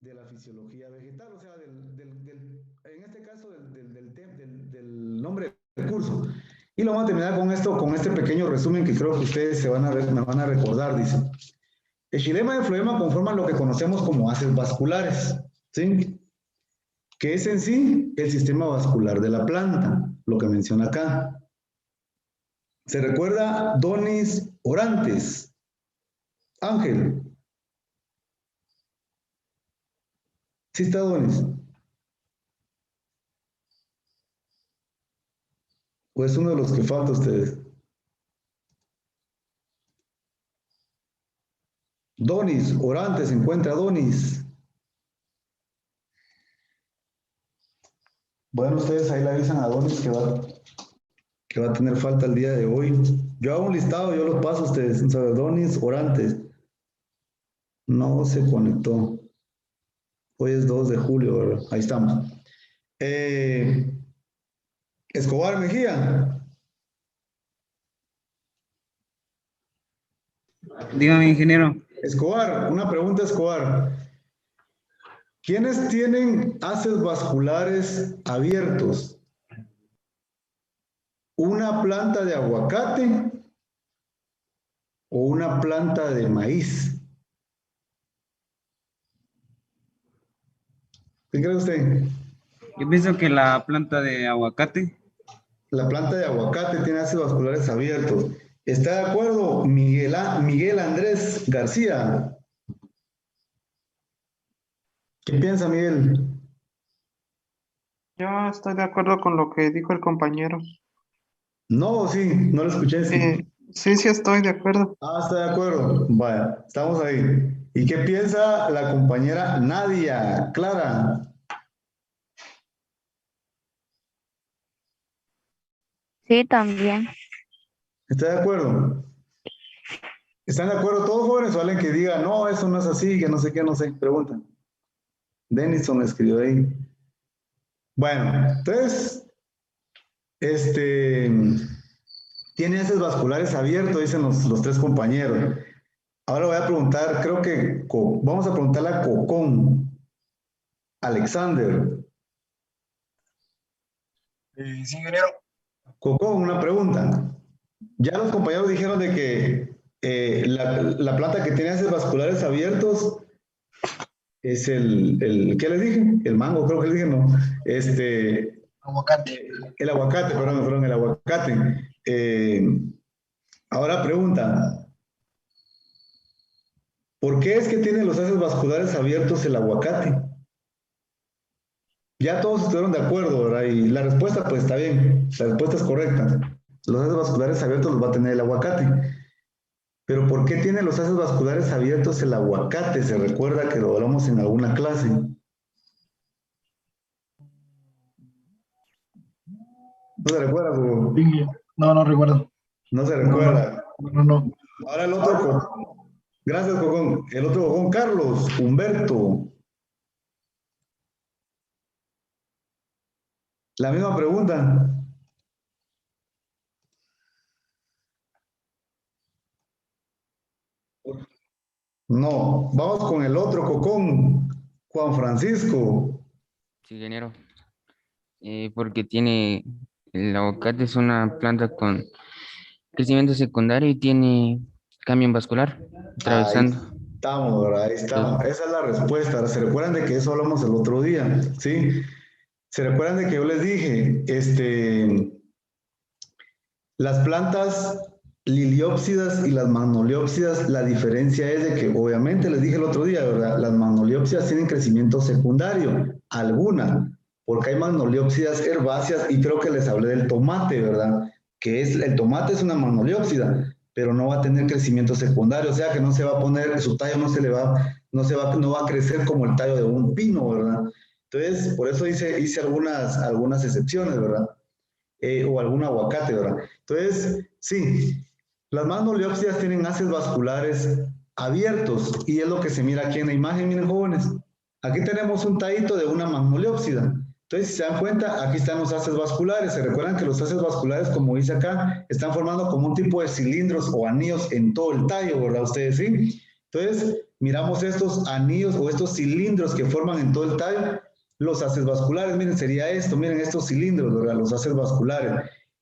de la fisiología vegetal, o sea, en este caso del nombre del curso. Y lo vamos a terminar con esto, con este pequeño resumen que creo que ustedes me van a recordar, dice. El xilema y el floema conforman lo que conocemos como haces vasculares, ¿sí? Que es en sí el sistema vascular de la planta, lo que menciona acá. Se recuerda Donis orantes. Ángel. Sí está Donis. ¿O es uno de los que falta a ustedes? Donis, orantes, se encuentra Donis. Bueno, ustedes ahí le avisan a Donis que va a tener falta el día de hoy. Yo hago un listado, yo los paso a ustedes. Donis, orantes. No se conectó. Hoy es 2 de julio, ¿verdad? Ahí estamos. Escobar Mejía. Dígame, ingeniero. Escobar, una pregunta, Escobar. ¿Quiénes tienen haces vasculares abiertos? ¿Una planta de aguacate o una planta de maíz? ¿Qué cree usted? Yo pienso que la planta de aguacate. La planta de aguacate tiene haces vasculares abiertos. ¿Está de acuerdo Miguel Andrés García? ¿Qué piensa Miguel? Yo estoy de acuerdo con lo que dijo el compañero. No, sí, no lo escuché. Sí. Sí estoy de acuerdo. Está de acuerdo. Vaya, estamos ahí. ¿Y qué piensa la compañera Nadia Clara? Sí, también. ¿Está de acuerdo? ¿Están de acuerdo todos, jóvenes? O alguien que diga, no, eso no es así, que no sé qué, no sé. Preguntan. Denison escribió ahí. Bueno, entonces, tiene haces vasculares abiertos, dicen los tres compañeros. Ahora voy a preguntar, creo que vamos a preguntarle a Cocón. Alexander. Sí, ingeniero. Cocón, una pregunta. Ya los compañeros dijeron de que la planta que tiene haces vasculares abiertos es ¿qué les dije? El mango, creo que les dije, no. Aguacate. El aguacate, perdón, el aguacate. Ahora pregunta, ¿por qué es que tiene los haces vasculares abiertos el aguacate? Ya todos estuvieron de acuerdo, ¿verdad? Y la respuesta, pues está bien, la respuesta es correcta. Los haces vasculares abiertos los va a tener el aguacate. Pero ¿por qué tiene los haces vasculares abiertos el aguacate? Se recuerda que lo hablamos en alguna clase. ¿No se recuerda, Hugo? No, no recuerdo. No se recuerda. No. Ahora el otro. Gracias, Cocón. El otro Cocón, Carlos, Humberto. La misma pregunta. No, vamos con el otro Cocón, Juan Francisco. Sí, ingeniero. Porque el aguacate es una planta con crecimiento secundario y tiene cambio vascular, atravesando. Ahí estamos, ¿verdad? Ahí estamos. Esa es la respuesta. ¿Se recuerdan de que eso hablamos el otro día? ¿Sí? ¿Se recuerdan de que yo les dije, las plantas liliópsidas y las magnoliópsidas, la diferencia es de que, obviamente, les dije el otro día, ¿verdad? Las magnoliópsidas tienen crecimiento secundario, algunas, porque hay magnoliópsidas herbáceas y creo que les hablé del tomate, ¿verdad? El tomate es una magnoliópsida, pero no va a tener crecimiento secundario, o sea que no se va a poner, su tallo no va a crecer como el tallo de un pino, ¿verdad? Entonces, por eso hice algunas excepciones, ¿verdad? O algún aguacate, ¿verdad? Entonces, sí, las magnoliópsidas tienen haces vasculares abiertos y es lo que se mira aquí en la imagen, miren jóvenes. Aquí tenemos un tallito de una magnoliópsida. Entonces, si se dan cuenta, aquí están los haces vasculares. Se recuerdan que los haces vasculares, como dice acá, están formando como un tipo de cilindros o anillos en todo el tallo, ¿verdad? Ustedes sí. Entonces, miramos estos anillos o estos cilindros que forman en todo el tallo, los haces vasculares. Miren, sería esto, miren estos cilindros, ¿verdad? Los haces vasculares.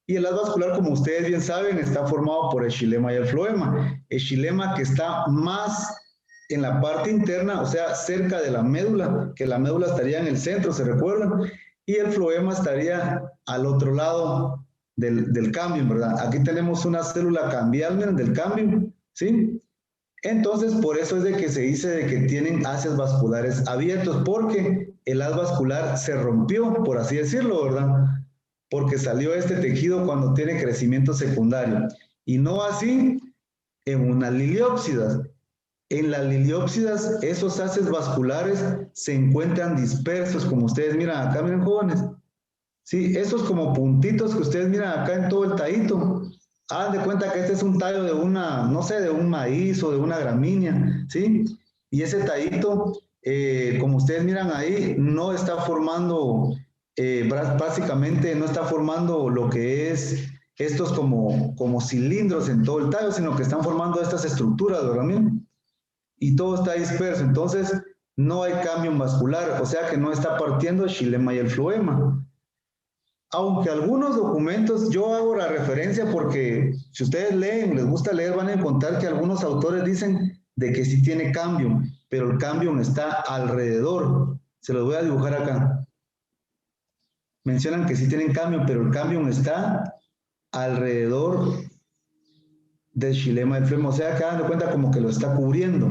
Y el haz vascular, como ustedes bien saben, está formado por el xilema y el floema. El xilema que está más en la parte interna, o sea, cerca de la médula, que la médula estaría en el centro, ¿se recuerdan? Y el floema estaría al otro lado del cámbio, ¿verdad? Aquí tenemos una célula cambial, miren, del cámbio, ¿sí? Entonces, por eso es de que se dice de que tienen haces vasculares abiertos, porque el haz vascular se rompió, por así decirlo, ¿verdad? Porque salió este tejido cuando tiene crecimiento secundario. Y no así en unas liliópsidas. En las liliópsidas, esos haces vasculares se encuentran dispersos, como ustedes miran acá, miren jóvenes. Sí, esos como puntitos que ustedes miran acá en todo el tallito. Hagan de cuenta que este es un tallo de una, no sé, de un maíz o de una gramínea, ¿sí? Y ese tallito, como ustedes miran ahí, no está formando, básicamente no está formando lo que es estos como cilindros en todo el tallo, sino que están formando estas estructuras, ¿verdad? Miren. Y todo está disperso, entonces no hay cambio vascular, o sea que no está partiendo el xilema y el floema. Aunque algunos documentos, yo hago la referencia porque si ustedes leen, les gusta leer, van a encontrar que algunos autores dicen de que sí tiene cambio, pero el cambio está alrededor. Se los voy a dibujar acá. Mencionan que sí tienen cambio, pero el cambio está alrededor del xilema y el floema, o sea que hagan de cuenta como que lo está cubriendo,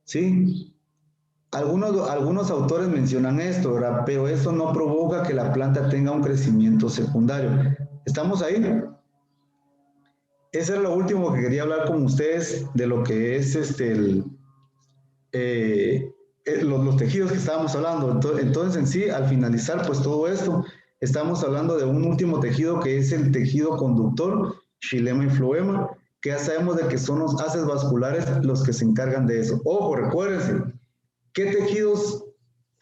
¿sí? Algunos autores mencionan esto, ¿verdad? Pero eso no provoca que la planta tenga un crecimiento secundario. ¿Estamos ahí? Eso era lo último que quería hablar con ustedes de lo que es los tejidos que estábamos hablando. Entonces, en sí, al finalizar pues todo esto, estamos hablando de un último tejido que es el tejido conductor, xilema y floema, que ya sabemos de que son los haces vasculares los que se encargan de eso. Ojo, recuérdense, ¿qué tejidos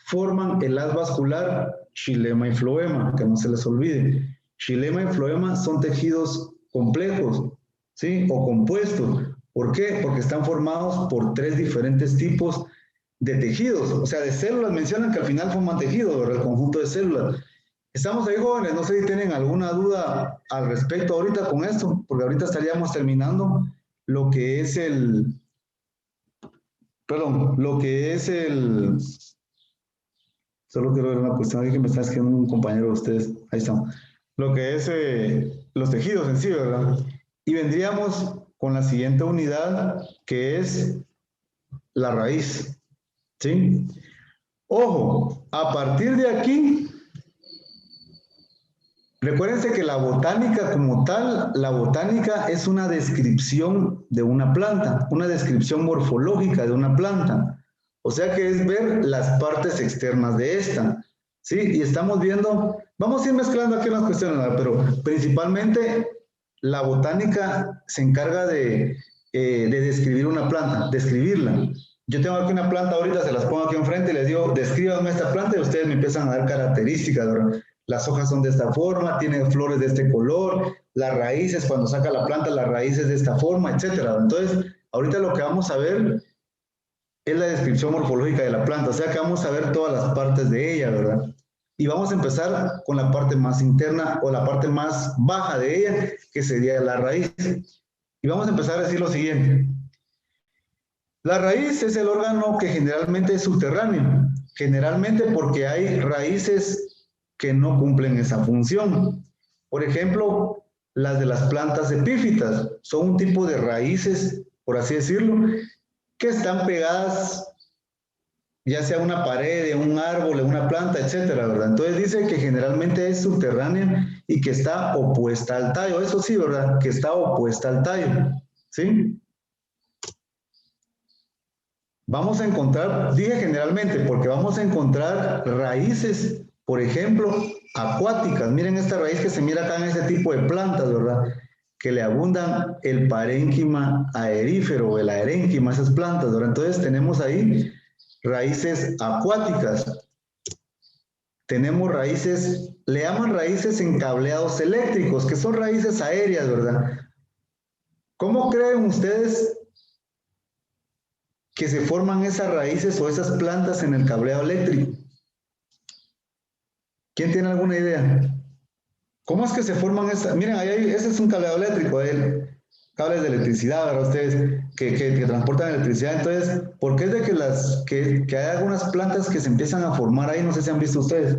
forman el haz vascular? Xilema y floema, que no se les olvide. Xilema y floema son tejidos complejos, ¿sí? O compuestos. ¿Por qué? Porque están formados por 3 diferentes tipos de tejidos, o sea, de células. Mencionan que al final forman tejidos, ¿verdad? El conjunto de células. ¿Estamos ahí, jóvenes? No sé si tienen alguna duda al respecto ahorita con esto, porque ahorita estaríamos terminando lo que es solo quiero ver una cuestión, que me está escribiendo un compañero de ustedes, ahí estamos, lo que es los tejidos en sí, ¿verdad? Y vendríamos con la siguiente unidad, que es la raíz, ¿sí? Ojo, a partir de aquí, recuérdense que la botánica como tal, la botánica es una descripción de una planta, una descripción morfológica de una planta. O sea que es ver las partes externas de esta, ¿sí? Y estamos viendo, vamos a ir mezclando aquí las cuestiones, ¿verdad? Pero principalmente la botánica se encarga de describir una planta, describirla. Yo tengo aquí una planta ahorita, se las pongo aquí enfrente y les digo, descríbanme esta planta y ustedes me empiezan a dar características, ¿verdad? Las hojas son de esta forma, tiene flores de este color, las raíces, cuando saca la planta, las raíces de esta forma, etcétera. Entonces, ahorita lo que vamos a ver es la descripción morfológica de la planta, o sea que vamos a ver todas las partes de ella, ¿verdad? Y vamos a empezar con la parte más interna o la parte más baja de ella, que sería la raíz. Y vamos a empezar a decir lo siguiente. La raíz es el órgano que generalmente es subterráneo, generalmente porque hay raíces que no cumplen esa función. Por ejemplo, las de las plantas epífitas son un tipo de raíces, por así decirlo, que están pegadas ya sea a una pared, de un árbol, de una planta, etcétera, ¿verdad? Entonces dice que generalmente es subterránea y que está opuesta al tallo. Eso sí, ¿verdad? Que está opuesta al tallo, ¿sí? Vamos a encontrar, dije generalmente, porque vamos a encontrar raíces, por ejemplo, acuáticas. Miren esta raíz que se mira acá en este tipo de plantas, ¿verdad? Que le abundan el parénquima aerífero o el aerénquima a esas plantas, ¿verdad? Entonces tenemos ahí raíces acuáticas. Tenemos raíces, le llaman raíces en cableados eléctricos, que son raíces aéreas, ¿verdad? ¿Cómo creen ustedes que se forman esas raíces o esas plantas en el cableado eléctrico? ¿Quién tiene alguna idea? ¿Cómo es que se forman esas? Miren, ese es un cableado eléctrico, cables de electricidad, ¿verdad? Ustedes que transportan electricidad. Entonces, ¿por qué es de que hay algunas plantas que se empiezan a formar ahí? No sé si han visto ustedes.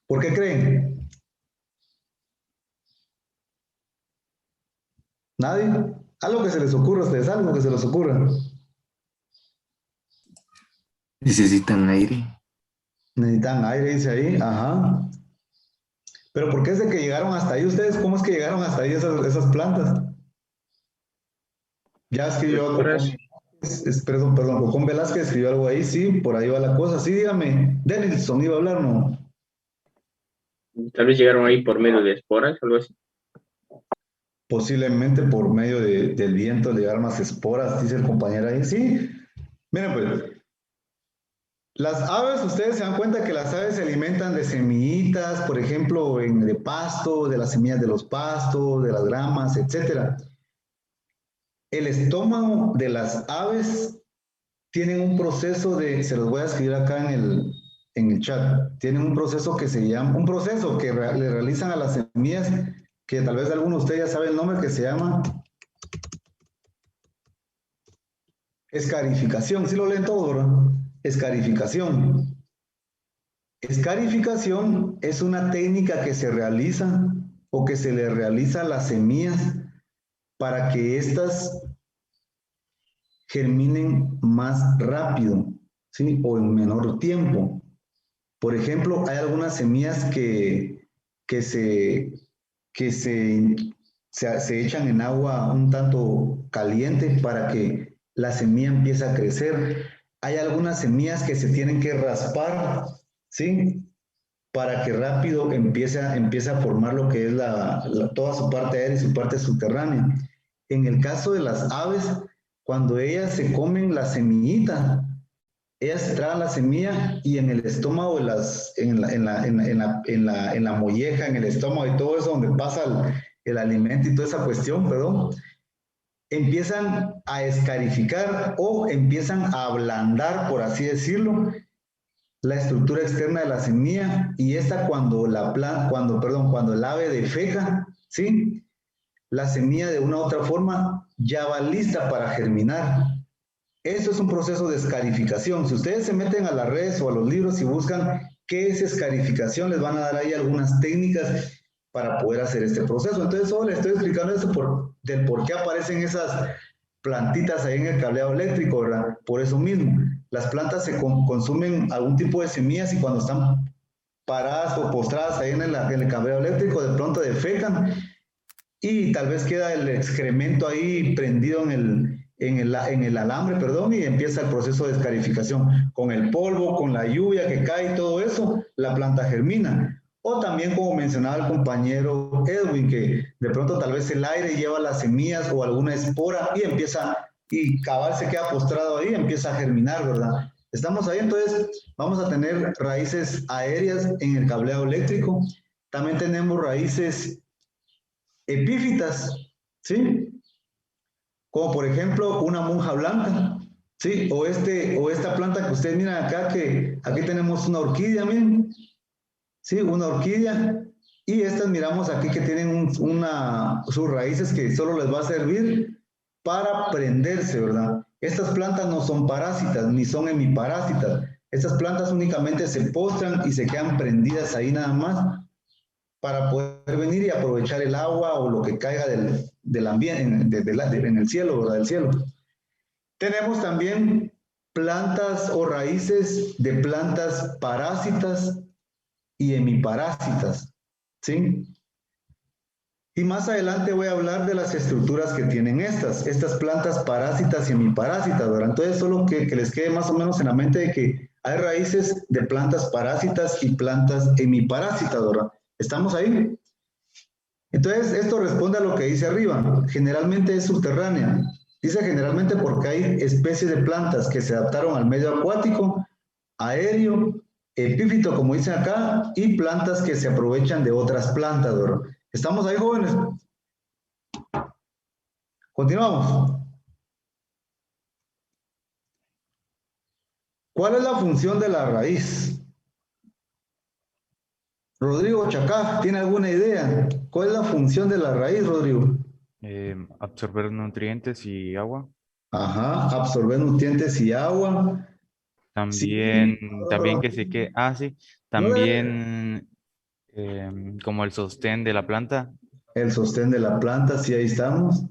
¿Por qué creen? ¿Nadie? Algo que se les ocurra a ustedes, algo que se les ocurra. Necesitan aire. Necesitan aire, dice ahí, ajá. Pero ¿por qué es de que llegaron hasta ahí ustedes? ¿Cómo es que llegaron hasta ahí esas plantas? Ya escribió perdón, Cocón Velázquez escribió algo ahí, sí, por ahí va la cosa. Sí, dígame, Denilson iba a hablar, ¿no? Tal vez llegaron ahí por medio de esporas, algo así. Posiblemente por medio del viento llegar más esporas, dice el compañero ahí. Sí, miren pues, las aves, ustedes se dan cuenta que las aves se alimentan de semillitas, por ejemplo, de pasto, de las semillas de los pastos, de las gramas, etcétera. El estómago de las aves tienen un proceso se los voy a escribir acá en el chat, tienen un proceso que se llama, un proceso que le realizan a las semillas, que tal vez alguno de ustedes ya sabe el nombre, que se llama escarificación. ¿Sí lo leen todo, verdad? Escarificación. Escarificación es una técnica que se realiza o que se le realiza a las semillas para que éstas germinen más rápido, ¿sí? O en menor tiempo. Por ejemplo, hay algunas semillas que se echan en agua un tanto caliente para que la semilla empiece a crecer. Hay algunas semillas que se tienen que raspar, ¿sí? Para que rápido empiece a formar lo que es toda su parte aérea y su parte subterránea. En el caso de las aves, cuando ellas se comen la semillita, ellas tragan la semilla y en el estómago, en la molleja, en el estómago y todo eso donde pasa el alimento y toda esa cuestión, perdón, empiezan a escarificar o empiezan a ablandar, por así decirlo, la estructura externa de la semilla, y esta cuando el ave defeca, ¿sí? La semilla de una u otra forma ya va lista para germinar. Eso es un proceso de escarificación. Si ustedes se meten a las redes o a los libros y buscan qué es escarificación, les van a dar ahí algunas técnicas para poder hacer este proceso. Entonces, solo les estoy explicando eso del por qué aparecen esas plantitas ahí en el cableado eléctrico, ¿verdad? Por eso mismo. Las plantas se consumen algún tipo de semillas y cuando están paradas o postradas ahí en el cableado eléctrico, de pronto defecan y tal vez queda el excremento ahí prendido en el alambre, perdón, y empieza el proceso de escarificación. Con el polvo, con la lluvia que cae y todo eso, la planta germina. O también, como mencionaba el compañero Edwin, que de pronto tal vez el aire lleva las semillas o alguna espora y cabal se queda postrado ahí y empieza a germinar, ¿verdad? Estamos ahí, entonces vamos a tener raíces aéreas en el cableado eléctrico. También tenemos raíces epífitas, ¿sí? Como por ejemplo una monja blanca, ¿sí? O esta planta que ustedes miran acá, que aquí tenemos una orquídea, miren, ¿sí? Una orquídea, y estas miramos aquí que tienen sus raíces que solo les va a servir para prenderse, ¿verdad? Estas plantas no son parásitas, ni son hemiparásitas. Estas plantas únicamente se postran y se quedan prendidas ahí nada más para poder venir y aprovechar el agua o lo que caiga del ambiente, en el cielo, ¿verdad? Del cielo. Tenemos también plantas o raíces de plantas parásitas y hemiparásitas, ¿sí? Y más adelante voy a hablar de las estructuras que tienen estas plantas parásitas y hemiparásitas, ¿verdad? Entonces, solo que les quede más o menos en la mente de que hay raíces de plantas parásitas y plantas hemiparásitas, ¿verdad? ¿Estamos ahí? Entonces, esto responde a lo que dice arriba. Generalmente es subterránea. Dice generalmente porque hay especies de plantas que se adaptaron al medio acuático, aéreo, epífito, como dice acá, y plantas que se aprovechan de otras plantas, ¿verdad? ¿Estamos ahí, jóvenes? Continuamos. ¿Cuál es la función de la raíz? Rodrigo Chacá, ¿tiene alguna idea? ¿Cuál es la función de la raíz, Rodrigo? Absorber nutrientes y agua. Ajá, absorber nutrientes y agua. También, Sí. también que se quede, sí, también como el sostén de la planta. El sostén de la planta, sí, ahí estamos.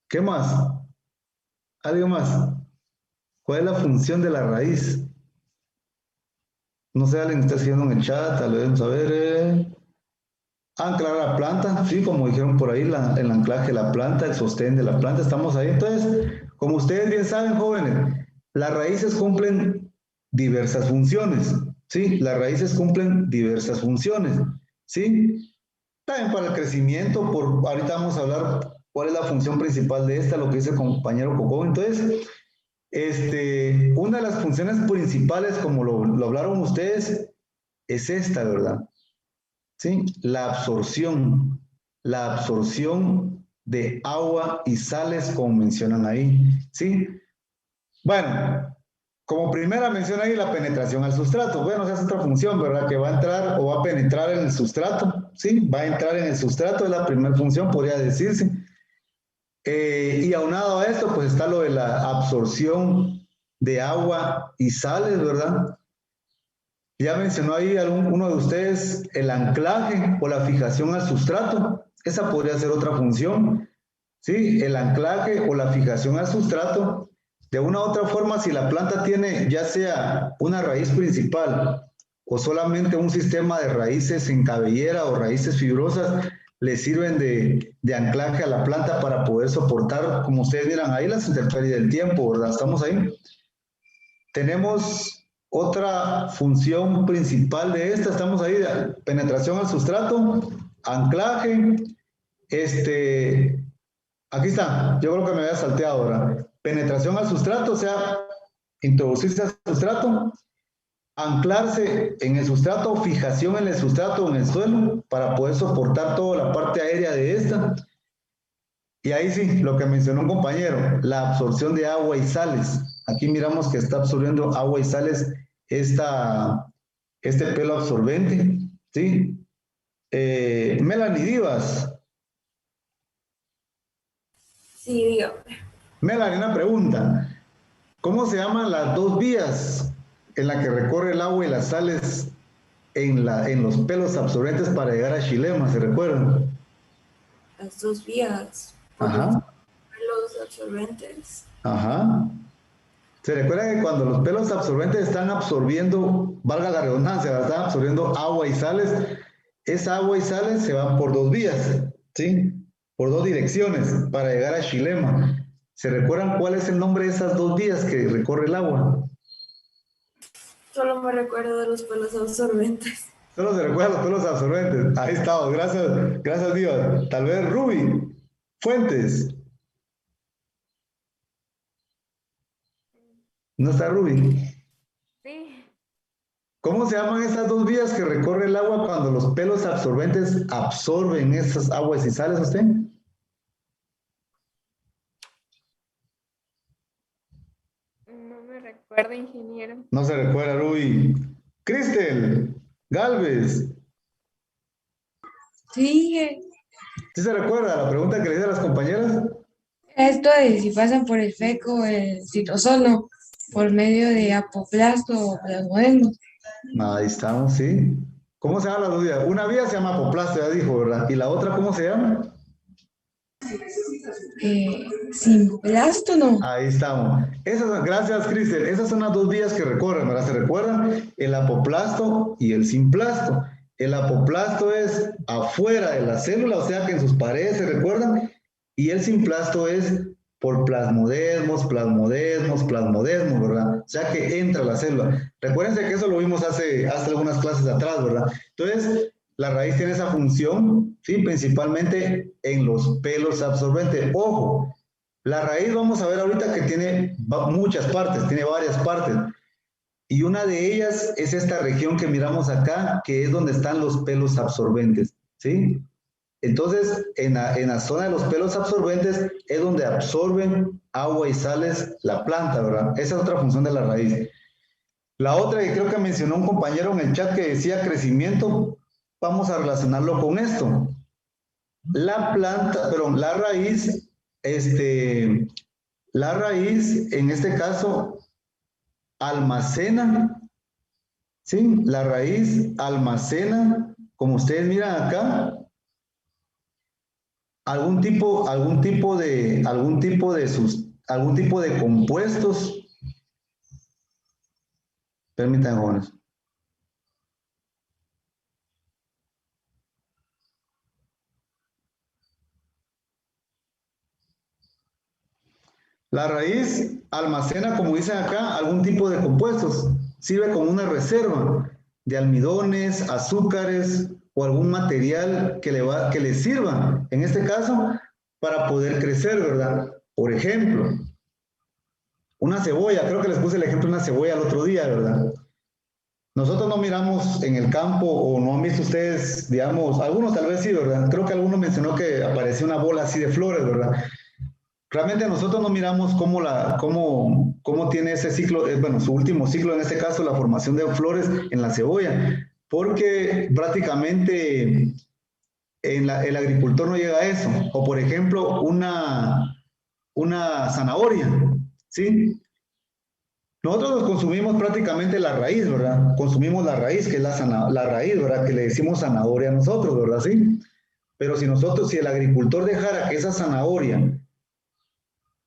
¿Qué más? ¿Algo más? ¿Cuál es la función de la raíz? No sé, alguien está escribiendo en el chat, tal vez, a ver. Anclar la planta, sí, como dijeron por ahí, el anclaje de la planta, el sostén de la planta, estamos ahí. Entonces, como ustedes bien saben, jóvenes, las raíces cumplen diversas funciones, ¿sí? Las raíces cumplen diversas funciones, ¿sí? También para el crecimiento, ahorita vamos a hablar cuál es la función principal de esta, lo que dice el compañero Coco. Entonces, una de las funciones principales, como lo hablaron ustedes, es esta, ¿verdad? ¿Sí? La absorción de agua y sales, como mencionan ahí, ¿sí? Bueno, como primera menciona ahí la penetración al sustrato. Bueno, esa es otra función, ¿verdad? Que va a entrar o va a penetrar en el sustrato, ¿sí? Va a entrar en el sustrato, es la primera función, podría decirse. Y aunado a esto, pues está lo de la absorción de agua y sales, ¿verdad? Ya mencionó ahí uno de ustedes el anclaje o la fijación al sustrato. Esa podría ser otra función, ¿sí? El anclaje o la fijación al sustrato. De una u otra forma, si la planta tiene ya sea una raíz principal o solamente un sistema de raíces en cabellera o raíces fibrosas, le sirven de anclaje a la planta para poder soportar, como ustedes miran ahí, las intemperies del tiempo, ¿verdad? ¿Estamos ahí? Tenemos otra función principal de esta, estamos ahí, penetración al sustrato, anclaje, aquí está, yo creo que me había salteado ahora, penetración al sustrato, o sea, introducirse al sustrato, anclarse en el sustrato, fijación en el sustrato o en el suelo, para poder soportar toda la parte aérea de esta. Y ahí sí, lo que mencionó un compañero, la absorción de agua y sales. Aquí miramos que está absorbiendo agua y sales este pelo absorbente, ¿sí? Melanie Divas. Sí, dígame. Melanie, una pregunta. ¿Cómo se llaman las dos vías en las que recorre el agua y las sales en los pelos absorbentes para llegar a xilema? ¿Se recuerdan? Las dos vías. Ajá. Los absorbentes. Ajá. Se recuerda que cuando los pelos absorbentes están absorbiendo, valga la redundancia, están absorbiendo agua y sales, esa agua y sales se van por dos vías, ¿sí? Por dos direcciones para llegar a xilema. ¿Se recuerdan cuál es el nombre de esas dos vías que recorre el agua? Solo me recuerdo de los pelos absorbentes. Solo se recuerdan los pelos absorbentes. Ahí estamos, gracias Dios. Tal vez Ruby Fuentes. ¿No está Ruby? Sí. ¿Cómo se llaman esas dos vías que recorre el agua cuando los pelos absorbentes absorben esas aguas y sales, usted? No me recuerdo, ingeniero. No se recuerda, Ruby. Cristel Galvez. Sí, ¿Sí se recuerda la pregunta que le hice a las compañeras? esto de si pasan por el feco o el citosolo por medio de apoplasto o plasmodesmo. Ahí estamos, sí. ¿Cómo se llama las dos vías? Una vía se llama apoplasto, ya dijo, ¿verdad? ¿Y la otra cómo se llama? Simplasto, ¿no? Ahí estamos. Gracias, Cristel. Esas son las dos vías que recorren, ¿verdad? ¿Se recuerdan? El apoplasto y el simplasto. El apoplasto es afuera de la célula, o sea que en sus paredes, ¿se recuerdan? Y el simplasto es por plasmodesmos, ¿verdad? O sea que entra a la célula. Recuérdense que eso lo vimos hace algunas clases atrás, ¿verdad? Entonces, la raíz tiene esa función, ¿sí? Principalmente en los pelos absorbentes. Ojo, la raíz vamos a ver ahorita que tiene muchas partes, tiene varias partes. Y una de ellas es esta región que miramos acá, que es donde están los pelos absorbentes, ¿sí? Entonces, en la zona de los pelos absorbentes es donde absorben agua y sales la planta, ¿verdad? Esa es otra función de la raíz. La otra que creo que mencionó un compañero en el chat que decía crecimiento, vamos a relacionarlo con esto. La planta, perdón, la raíz, en este caso, almacena, ¿sí? La raíz almacena, como ustedes miran acá, algún tipo de compuestos. Permítanme, jóvenes. La raíz almacena, como dicen acá, algún tipo de compuestos. Sirve como una reserva de almidones, azúcares o algún material que le sirva, en este caso, para poder crecer, ¿verdad? Por ejemplo, una cebolla, creo que les puse el ejemplo de una cebolla el otro día, ¿verdad? Nosotros no miramos en el campo, o no han visto ustedes, digamos, algunos tal vez sí, ¿verdad? Creo que alguno mencionó que apareció una bola así de flores, ¿verdad? Realmente nosotros no miramos cómo tiene ese ciclo, bueno, su último ciclo, en este caso, la formación de flores en la cebolla, porque prácticamente el agricultor no llega a eso. O, por ejemplo, una zanahoria, ¿sí? Nosotros consumimos prácticamente la raíz, ¿verdad? Consumimos la raíz, que es la raíz, ¿verdad? Que le decimos zanahoria a nosotros, ¿verdad? ¿Sí? Pero si el agricultor dejara que esa zanahoria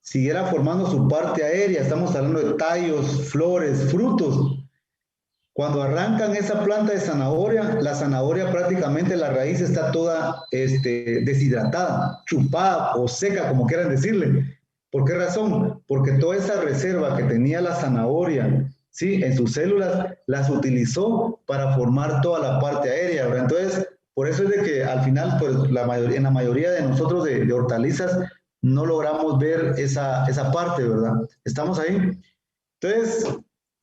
siguiera formando su parte aérea, estamos hablando de tallos, flores, frutos. Cuando arrancan esa planta de zanahoria, la zanahoria prácticamente la raíz está toda deshidratada, chupada o seca, como quieran decirle. ¿Por qué razón? Porque toda esa reserva que tenía la zanahoria, ¿sí? En sus células, las utilizó para formar toda la parte aérea, ¿verdad? Entonces, por eso es de que al final, pues, en la mayoría de nosotros de hortalizas, no logramos ver esa parte, ¿verdad? ¿Estamos ahí? Entonces,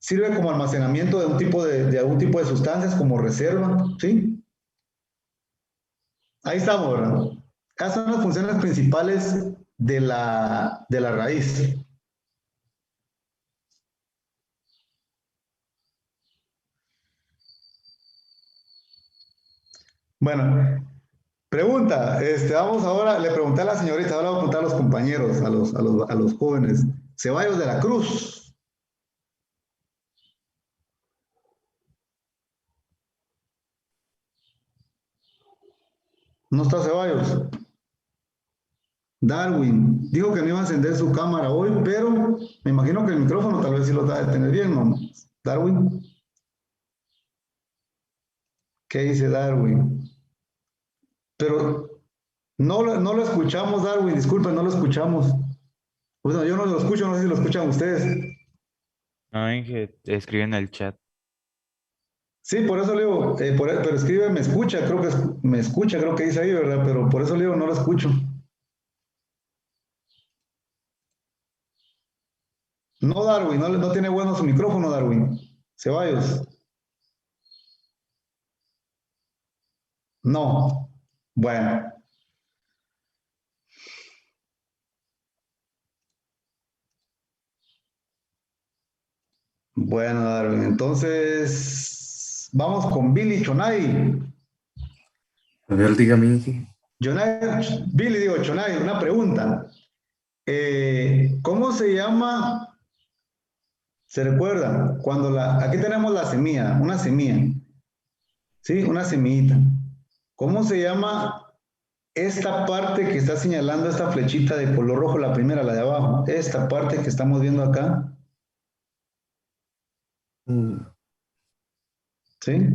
sirve como almacenamiento de algún tipo de sustancias, como reserva, ¿sí? Ahí estamos, ¿verdad? Esas son las funciones principales de la raíz. Bueno, pregunta, vamos ahora, le pregunté a la señorita, ahora voy a preguntar a los compañeros, a los jóvenes. Ceballos de la Cruz. No está Ceballos. Darwin dijo que no iba a encender su cámara hoy, pero me imagino que el micrófono tal vez sí lo va a tener bien, ¿no? Darwin. ¿Qué dice Darwin? Pero no lo escuchamos, Darwin, disculpen, no lo escuchamos. Bueno, yo no lo escucho, no sé si lo escuchan ustedes. No, Inge, escribe en el chat. Sí, por eso le digo, pero escribe, me escucha, creo que dice ahí, ¿verdad? Pero por eso le digo, no lo escucho. No, Darwin, no tiene bueno su micrófono, Darwin. Ceballos. No. Bueno. Bueno, Darwin, entonces vamos con Billy Chonay. A ver, dígame, Inge. Billy, digo, Chonay, una pregunta. ¿Cómo se llama? ¿Se recuerda? Cuando aquí tenemos la semilla, una semilla. ¿Sí? Una semillita. ¿Cómo se llama esta parte que está señalando esta flechita de color rojo, la primera, la de abajo? Esta parte que estamos viendo acá. ¿Sí?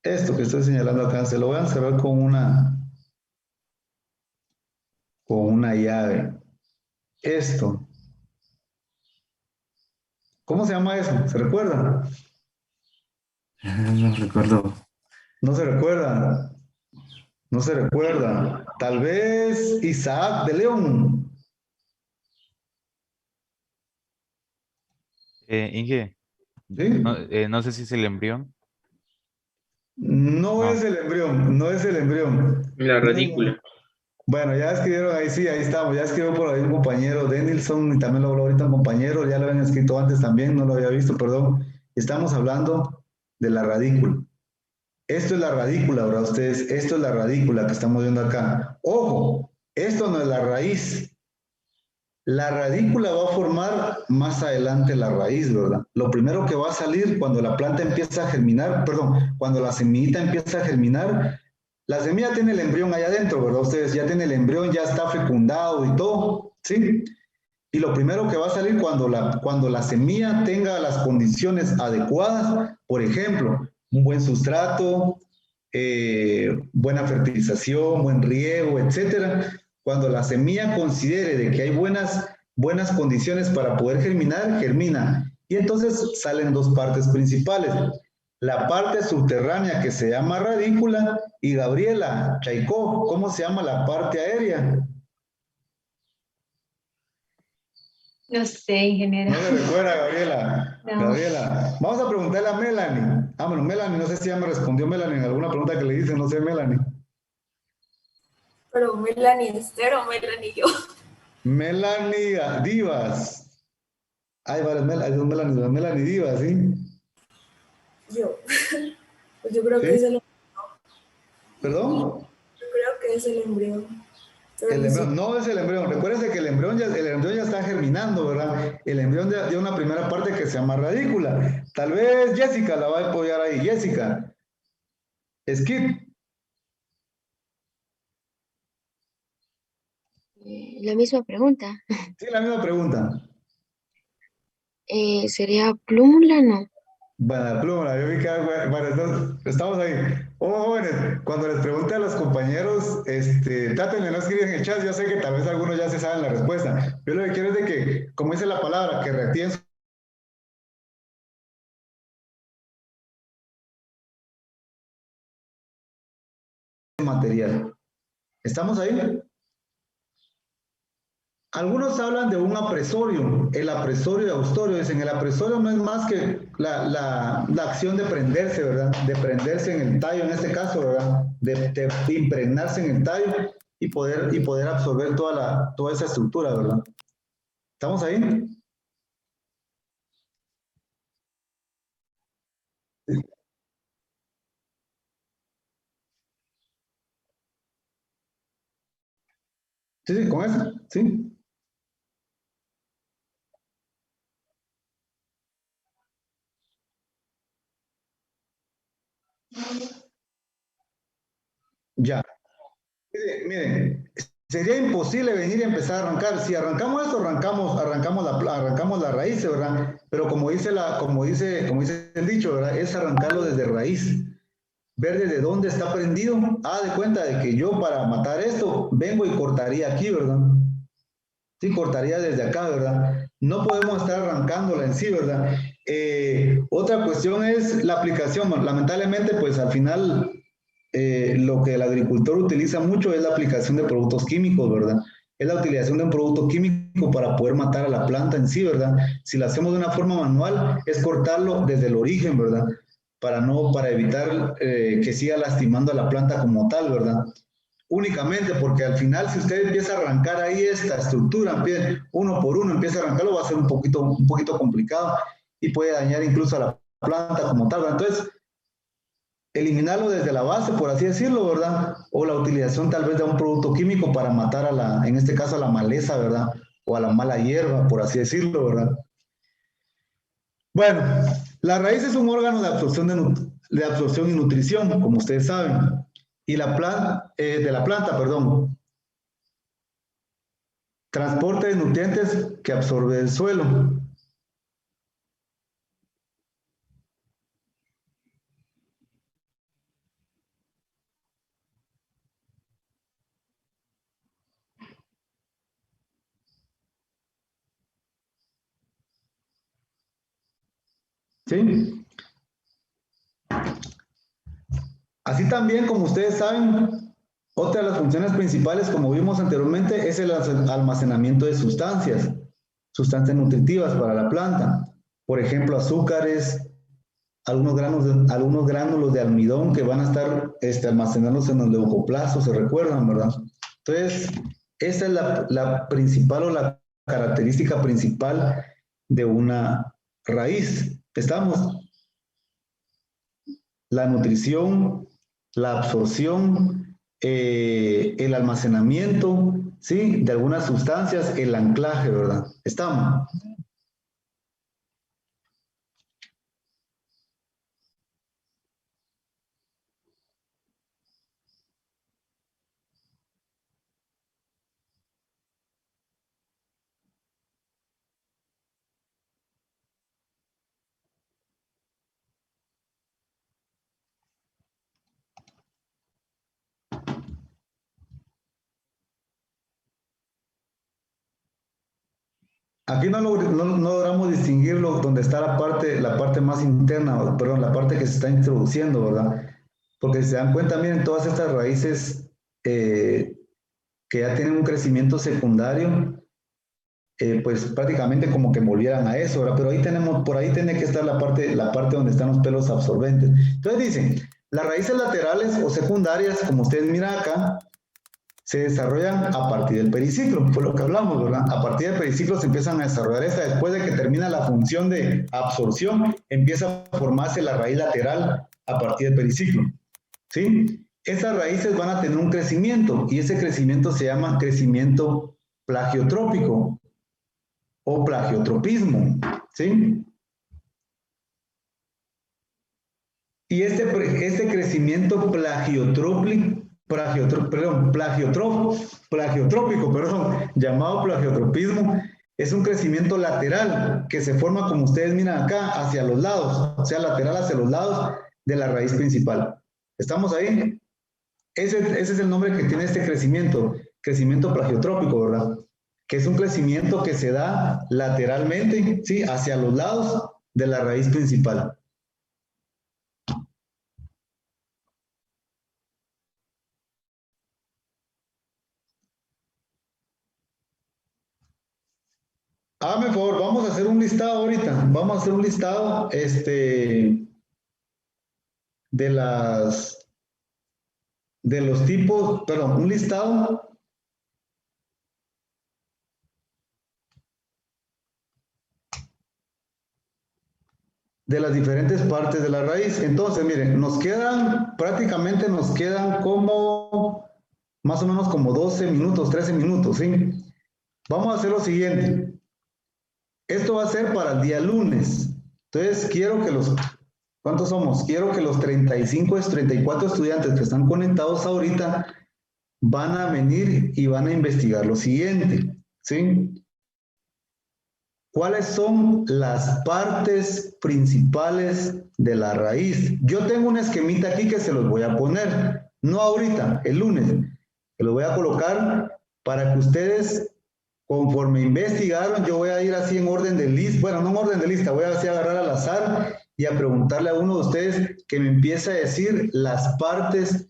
Esto que estoy señalando acá, se lo voy a cerrar con una llave. Esto. ¿Cómo se llama eso? ¿Se recuerda? No recuerdo. No se recuerda. No se recuerda. Tal vez Isaac de León. Inge, ¿Sí? no sé si es el embrión. No es el embrión, no es el embrión. La radícula. Bueno, ya escribieron ahí, sí, ahí estamos. Ya escribió por ahí un compañero, Denilson, y también lo habló ahorita un compañero, ya lo habían escrito antes también, no lo había visto, perdón. Estamos hablando de la radícula. Esto es la radícula, ¿verdad? Ustedes, esto es la radícula que estamos viendo acá. Ojo, esto no es la raíz. La radícula va a formar más adelante la raíz, ¿verdad? Lo primero que va a salir cuando la planta empieza a germinar, perdón, cuando la semillita empieza a germinar, la semilla tiene el embrión allá adentro, ¿verdad? Ustedes ya tienen el embrión, ya está fecundado y todo, ¿sí? Y lo primero que va a salir cuando la semilla tenga las condiciones adecuadas, por ejemplo, un buen sustrato, buena fertilización, buen riego, etcétera. Cuando la semilla considere de que hay buenas condiciones para poder germinar, germina. Y entonces salen dos partes principales. La parte subterránea que se llama radícula y Gabriela Chaikó, ¿cómo se llama la parte aérea? No sé, ingeniero. No me recuerda, Gabriela. No. Gabriela. Vamos a preguntarle a Melanie. Bueno, Melanie, no sé si ya me respondió Melanie en alguna pregunta que le hice, no sé, Melanie. Pero Melanie Esther o Melanie yo. Melanie Divas. Hay varias Melanie Divas, ¿sí? Yo. Pues yo creo ¿Sí? que es el... ¿Perdón? Yo creo que es el embrión. El embrión, no es el embrión. Recuérdense que el embrión ya está germinando, ¿verdad? El embrión de una primera parte que se llama radícula. Tal vez Jessica la va a apoyar ahí. Jessica. Skip. La misma pregunta. Sí, la misma pregunta. ¿Sería plúmula, no? Bueno, pluma, yo vi que, bueno, entonces, estamos ahí. Oh, jóvenes, cuando les pregunte a los compañeros, traten de no escribir en el chat, yo sé que tal vez algunos ya se saben la respuesta. Yo lo que quiero es de que, como dice la palabra, que reactiven su material. ¿Estamos ahí? Algunos hablan de un apresorio, el apresorio de Austorio. Dicen, el apresorio no es más que la acción de prenderse, ¿verdad? De prenderse en el tallo, en este caso, ¿verdad? De impregnarse en el tallo y poder absorber toda esa estructura, ¿verdad? ¿Estamos ahí? Sí, sí, con eso, sí. Ya. Miren, sería imposible venir y empezar a arrancar. Si arrancamos esto, arrancamos la raíz, ¿verdad? Pero como dice el dicho, ¿verdad? Es arrancarlo desde raíz. Ver desde dónde está prendido. De cuenta de que yo para matar esto, vengo y cortaría aquí, ¿verdad? Sí, cortaría desde acá, ¿verdad? No podemos estar arrancándola en sí, ¿verdad? Otra cuestión es la aplicación. Lamentablemente, pues al final, lo que el agricultor utiliza mucho es la aplicación de productos químicos, ¿verdad? Es la utilización de un producto químico para poder matar a la planta en sí, ¿verdad? Si lo hacemos de una forma manual, es cortarlo desde el origen, ¿verdad? Para evitar que siga lastimando a la planta como tal, ¿verdad? Únicamente porque al final, si usted empieza a arrancar ahí esta estructura, uno por uno empieza a arrancarlo, va a ser un poquito complicado y puede dañar incluso a la planta como tal, ¿verdad? Entonces, eliminarlo desde la base, por así decirlo, ¿verdad? O la utilización tal vez de un producto químico para matar en este caso a la maleza, ¿verdad? O a la mala hierba, por así decirlo, ¿verdad? Bueno, la raíz es un órgano de absorción y nutrición, como ustedes saben. Y de la planta, perdón. Transporte de nutrientes que absorbe el suelo. ¿Sí? Así también, como ustedes saben, otra de las funciones principales, como vimos anteriormente, es el almacenamiento de sustancias nutritivas para la planta. Por ejemplo, azúcares, algunos gránulos de almidón que van a estar almacenándose en los leucoplastos, se recuerdan, ¿verdad? Entonces, esa es la principal o la característica principal de una raíz. ¿Estamos? la nutrición, la absorción, el almacenamiento, ¿sí? De algunas sustancias, el anclaje, ¿verdad? ¿Estamos? Aquí no logramos distinguirlo donde está la parte más interna, perdón, la parte que se está introduciendo, ¿verdad? Porque si se dan cuenta, miren, todas estas raíces que ya tienen un crecimiento secundario, pues prácticamente como que volvieran a eso, ¿verdad? Pero ahí tenemos, por ahí tiene que estar la parte donde están los pelos absorbentes. Entonces dicen, las raíces laterales o secundarias, como ustedes miran acá, se desarrollan a partir del periciclo, fue lo que hablamos, ¿verdad? A partir del periciclo se empiezan a desarrollar esta, después de que termina la función de absorción, empieza a formarse la raíz lateral a partir del periciclo, ¿sí? Esas raíces van a tener un crecimiento, y ese crecimiento se llama crecimiento plagiotrópico o plagiotropismo, ¿sí? Y este crecimiento plagiotrópico, llamado plagiotropismo, es un crecimiento lateral que se forma, como ustedes miran acá, hacia los lados, o sea, lateral hacia los lados de la raíz principal. ¿Estamos ahí? Ese es el nombre que tiene este crecimiento plagiotrópico, ¿verdad? Que es un crecimiento que se da lateralmente, ¿sí? Hacia los lados de la raíz principal. Hágame el favor, vamos a hacer un listado ahorita. Vamos a hacer un listado de los tipos, perdón, un listado de las diferentes partes de la raíz. Entonces, miren, prácticamente nos quedan como, más o menos como 12 minutos, 13 minutos, ¿sí? Vamos a hacer lo siguiente. Esto va a ser para el día lunes. Entonces, quiero que ¿cuántos somos? Quiero que los 34 estudiantes que están conectados ahorita van a venir y van a investigar lo siguiente, ¿sí? ¿Cuáles son las partes principales de la raíz? Yo tengo un esquemita aquí que se los voy a poner, no ahorita, el lunes. Se los voy a colocar para que ustedes, conforme investigaron, yo voy a ir así en orden de lista, bueno, no en orden de lista, voy a así agarrar al azar y a preguntarle a uno de ustedes que me empiece a decir las partes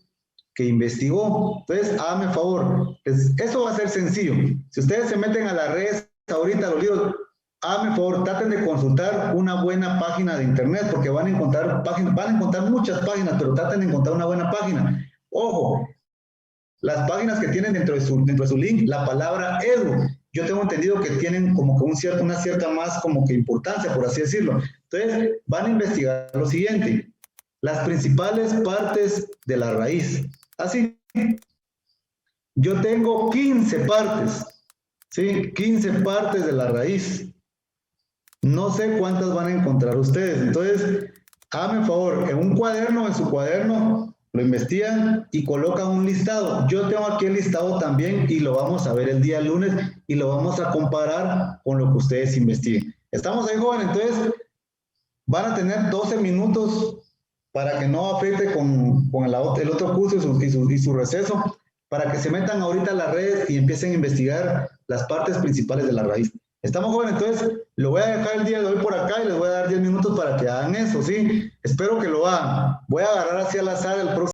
que investigó. Entonces, hágame favor, eso va a ser sencillo. Si ustedes se meten a las redes ahorita, los libros, hágame favor, traten de consultar una buena página de internet, porque van a encontrar muchas páginas, pero traten de encontrar una buena página. Ojo, las páginas que tienen dentro de su link, la palabra edu, yo tengo entendido que tienen como que una cierta más como que importancia, por así decirlo. Entonces, van a investigar lo siguiente, las principales partes de la raíz. Así, yo tengo 15 partes, ¿sí? 15 partes de la raíz. No sé cuántas van a encontrar ustedes. Entonces, háganme favor, en un cuaderno, en su cuaderno, lo investigan y colocan un listado. Yo tengo aquí el listado también y lo vamos a ver el día lunes y lo vamos a comparar con lo que ustedes investiguen. ¿Estamos ahí, jóvenes? Entonces, van a tener 12 minutos para que no afecte con el otro curso y su receso, para que se metan ahorita a las redes y empiecen a investigar las partes principales de la raíz. ¿Estamos, jóvenes? Entonces, lo voy a dejar el día de hoy por acá y les voy a dar 10 minutos para que hagan eso, ¿sí? Espero que lo hagan. Voy a agarrar hacia al azar el próximo.